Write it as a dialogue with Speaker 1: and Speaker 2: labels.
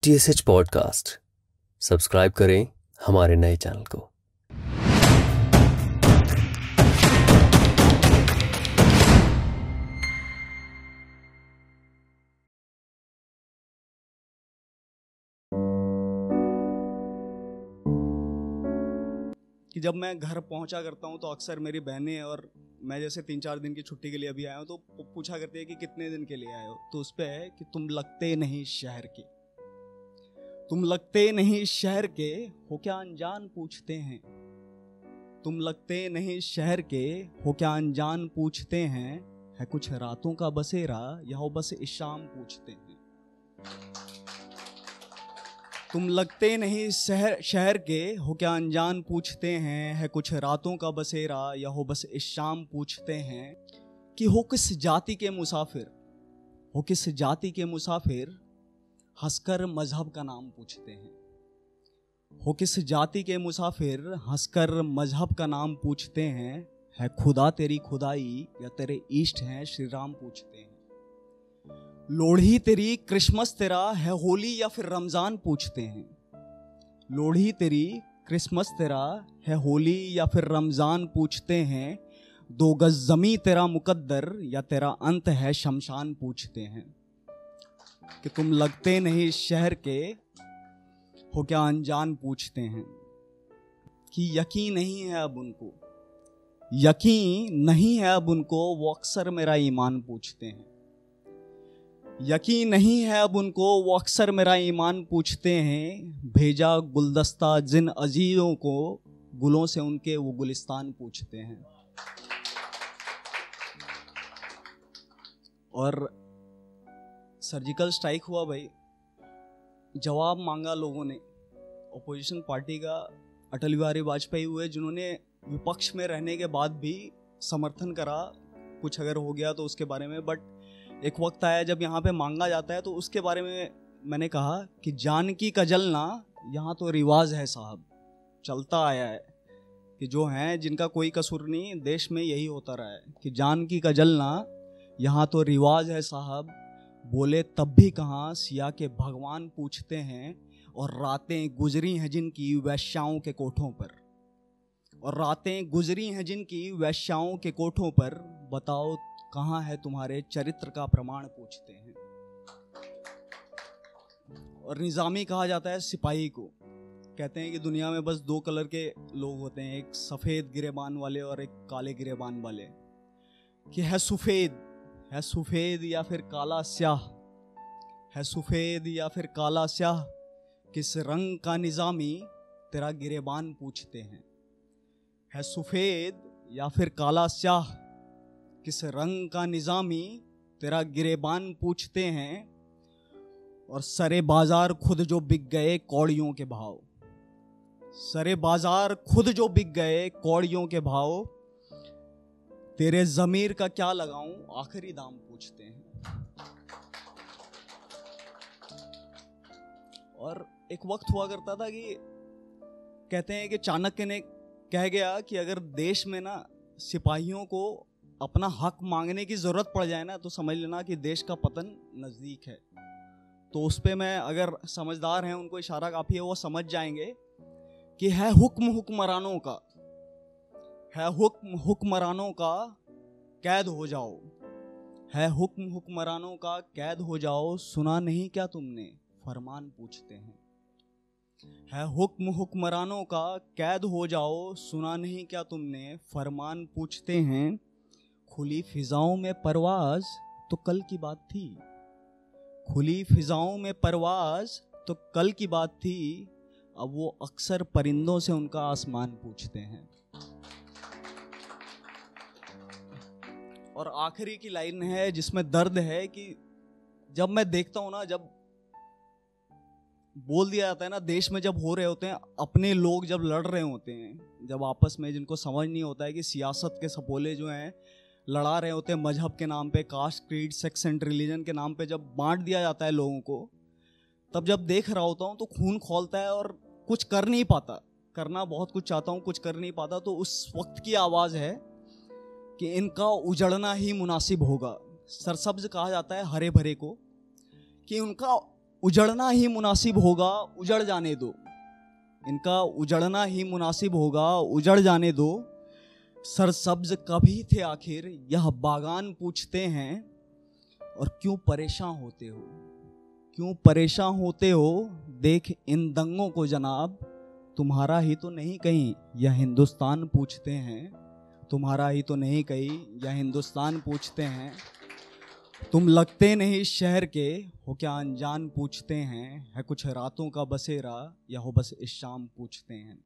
Speaker 1: TSH podcast subscribe करें हमारे नए चैनल को।
Speaker 2: कि जब मैं घर पहुंचा करता हूं तो अक्सर मेरी बहनें और मैं जैसे 3-4 दिन की छुट्टी के लिए अभी आया हूं तो पूछा करती है कि कितने दिन के लिए आए हो। तो उस पे है कि तुम लगते नहीं शहर के, तुम लगते नहीं शहर के हो क्या अनजान पूछते हैं, तुम लगते नहीं शहर के हो क्या अनजान पूछते हैं, है कुछ रातों का बसेरा या हो बस इस शाम पूछते हैं। तुम लगते नहीं शहर के हो क्या अनजान पूछते हैं, है कुछ रातों का बसेरा या हो बस इस शाम पूछते हैं। कि हो किस जाति के मुसाफिर, हो किस जाति के मुसाफिर, हंसकर मजहब का नाम पूछते हैं। हो किस जाति के मुसाफिर, हंसकर मजहब का नाम पूछते हैं, है खुदा तेरी खुदाई या तेरे ईष्ट हैं श्री राम पूछते हैं। लोढ़ी तेरी क्रिसमस तेरा है होली या फिर रमजान पूछते हैं। लोढ़ी तेरी क्रिसमस तेरा है होली या फिर रमजान पूछते हैं। 2 गज जमी तेरा मुकद्दर या तेरा अंत है शमशान पूछते हैं। कि तुम लगते नहीं शहर के हो क्या अनजान पूछते हैं। कि यकीन नहीं है अब उनको, यकीन नहीं है अब उनको, वो अक्सर मेरा ईमान पूछते हैं। यकीन नहीं है अब उनको, वो अक्सर मेरा ईमान पूछते हैं। भेजा गुलदस्ता जिन अजीजों को, गुलों से उनके वो गुलिस्तान पूछते हैं। और सर्जिकल स्ट्राइक हुआ भाई, जवाब मांगा लोगों ने। ओपोजिशन पार्टी का अटल बिहारी वाजपेयी हुए जिन्होंने विपक्ष में रहने के बाद भी समर्थन करा कुछ अगर हो गया तो उसके बारे में। बट एक वक्त आया जब यहाँ पे मांगा जाता है तो उसके बारे में मैंने कहा कि जानकी का जलना यहाँ तो रिवाज है साहब, चलता आया है कि जो हैं जिनका कोई कसूर नहीं, देश में यही होता रहा है कि जानकी का जलना यहाँ तो रिवाज है साहब। बोले तब भी कहाँ सिया के भगवान पूछते हैं। और रातें गुजरी हैं जिनकी वैश्याओं के कोठों पर, और रातें गुजरी हैं जिनकी वैश्याओं के कोठों पर, बताओ कहाँ है तुम्हारे चरित्र का प्रमाण पूछते हैं। और निजामी कहा जाता है सिपाही को। कहते हैं कि दुनिया में बस 2 कलर के लोग होते हैं, एक सफ़ेद गिरेबान वाले और एक काले गिरेबान वाले। कि है सफ़ेद या फिर काला स्याह, है सफ़ेद या फिर काला स्याह, किस रंग का निजामी तेरा गिरेबान पूछते हैं। है सफ़ेद या फिर काला स्याह, किस रंग का निजामी तेरा गिरेबान पूछते हैं। और सरे बाजार खुद जो बिक गए कौड़ियों के भाव, सरे बाजार खुद जो बिक गए कौड़ियों के भाव, तेरे जमीर का क्या लगाऊं आखिरी दाम पूछते हैं। और एक वक्त हुआ करता था कि कहते हैं कि चाणक्य ने कह गया कि अगर देश में ना सिपाहियों को अपना हक मांगने की जरूरत पड़ जाए ना तो समझ लेना कि देश का पतन नजदीक है। तो उस पे मैं, अगर समझदार हैं उनको इशारा काफी है, वो समझ जाएंगे कि है हुक्म हुक्मरानों का, है हुक्म हुक्मरानों का कैद हो जाओ, है हुक्म हुक्मरानों का कैद हो जाओ, सुना नहीं क्या तुमने फरमान पूछते हैं। है हुक्म हुक्मरानों का कैद हो जाओ, सुना नहीं क्या तुमने फरमान पूछते हैं। खुली फिजाओं में परवाज तो कल की बात थी, खुली फिजाओं में परवाज तो कल की बात थी, अब वो अक्सर परिंदों से उनका आसमान पूछते हैं। और आखिरी की लाइन है जिसमें दर्द है कि जब मैं देखता हूं ना, जब बोल दिया जाता है ना, देश में जब हो रहे होते हैं अपने लोग, जब लड़ रहे होते हैं, जब आपस में, जिनको समझ नहीं होता है कि सियासत के सपोले जो हैं लड़ा रहे होते हैं मजहब के नाम पे, caste, creed, sex and religion के नाम पे, जब बांट दिया जाता है लोगों को, तब जब देख रहा होता हूँ तो खून खौलता है और कुछ कर नहीं पाता। करना बहुत कुछ चाहता हूँ, कुछ कर नहीं पाता। तो उस वक्त की आवाज़ है कि इनका उजड़ना ही मुनासिब होगा। सरसब्ज कहा जाता है हरे भरे को, कि उनका उजड़ना ही मुनासिब होगा, उजड़ जाने दो। इनका उजड़ना ही मुनासिब होगा, उजड़ जाने दो। सरसब्ज कभी थे आखिर यह बागान पूछते हैं। और क्यों परेशान होते हो, क्यों परेशान होते हो? देख इन दंगों को जनाब, तुम्हारा ही तो नहीं कहीं यह हिंदुस्तान पूछते हैं। तुम्हारा ही तो नहीं कहीं यह हिंदुस्तान पूछते हैं। तुम लगते नहीं शहर के, हो क्या अनजान पूछते हैं। है कुछ रातों का बसेरा या हो बस इस शाम पूछते हैं।